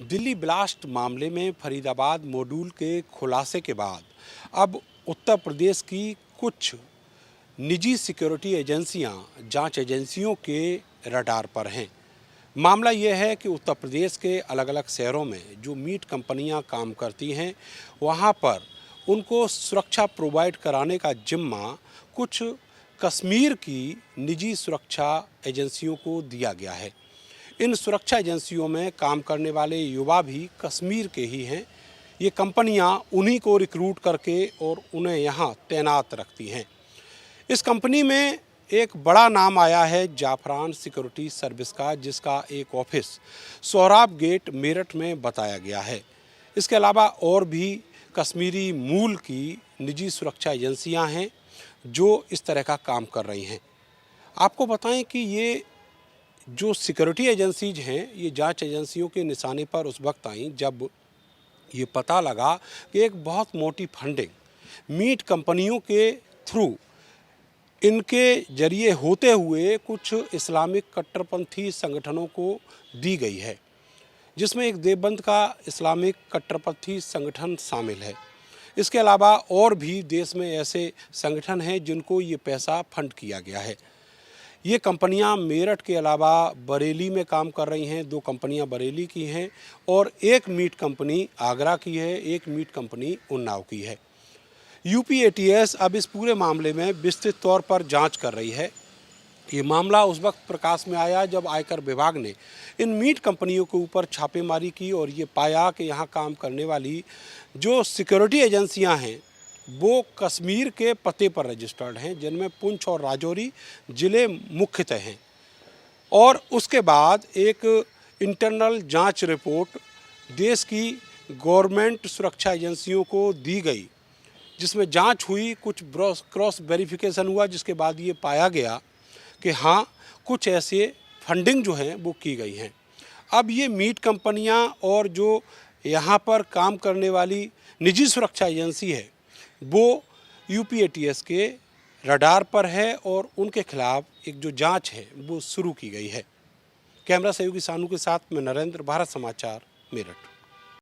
Delhi blast मामले में Faridabad module के खुलासे के बाद अब उत्तर प्रदेश की कुछ निजी सिक्योरिटी एजेंसियां जांच एजेंसियों के रडार पर हैं। मामला ये है कि उत्तर प्रदेश के अलग अलग शहरों में जो मीट कंपनियां काम करती हैं वहां पर उनको सुरक्षा प्रोवाइड कराने का जिम्मा कुछ कश्मीर की निजी सुरक्षा एजेंसियों को दिया गया है। इन सुरक्षा एजेंसियों में काम करने वाले युवा भी कश्मीर के ही हैं। ये कंपनियां उन्हीं को रिक्रूट करके और उन्हें यहाँ तैनात रखती हैं। इस कंपनी में एक बड़ा नाम आया है जाफरान सिक्योरिटी सर्विस का, जिसका एक ऑफिस सोहराब गेट मेरठ में बताया गया है। इसके अलावा और भी कश्मीरी मूल की निजी सुरक्षा एजेंसियां हैं जो इस तरह का काम कर रही हैं। आपको बताएं कि ये जो सिक्योरिटी एजेंसीज हैं ये जांच एजेंसियों के निशाने पर उस वक्त आई जब ये पता लगा कि एक बहुत मोटी फंडिंग मीट कंपनियों के थ्रू इनके जरिए होते हुए कुछ इस्लामिक कट्टरपंथी संगठनों को दी गई है, जिसमें एक देवबंद का इस्लामिक कट्टरपंथी संगठन शामिल है। इसके अलावा और भी देश में ऐसे संगठन हैं जिनको ये पैसा फंड किया गया है। ये कंपनियां मेरठ के अलावा बरेली में काम कर रही हैं। 2 कंपनियां बरेली की हैं और एक मीट कंपनी आगरा की है, एक मीट कंपनी उन्नाव की है। यूपी एटीएस अब इस पूरे मामले में विस्तृत तौर पर जांच कर रही है। ये मामला उस वक्त प्रकाश में आया जब आयकर विभाग ने इन मीट कंपनियों के ऊपर छापेमारी की और ये पाया कि यहाँ काम करने वाली जो सिक्योरिटी एजेंसियाँ हैं वो कश्मीर के पते पर रजिस्टर्ड हैं, जिनमें पुंछ और राजौरी ज़िले मुख्यतः हैं। और उसके बाद एक इंटरनल जांच रिपोर्ट देश की गवर्नमेंट सुरक्षा एजेंसियों को दी गई, जिसमें जांच हुई, कुछ क्रॉस वेरिफिकेशन हुआ, जिसके बाद ये पाया गया कि हाँ कुछ ऐसे फंडिंग जो हैं वो की गई हैं। अब ये मीट कंपनियां और जो यहाँ पर काम करने वाली निजी सुरक्षा एजेंसी है वो यूपी एटीएस के रडार पर है और उनके खिलाफ एक जो जांच है वो शुरू की गई है। कैमरा सहयोगी सानू के साथ मैं नरेंद्र, भारत समाचार, मेरठ।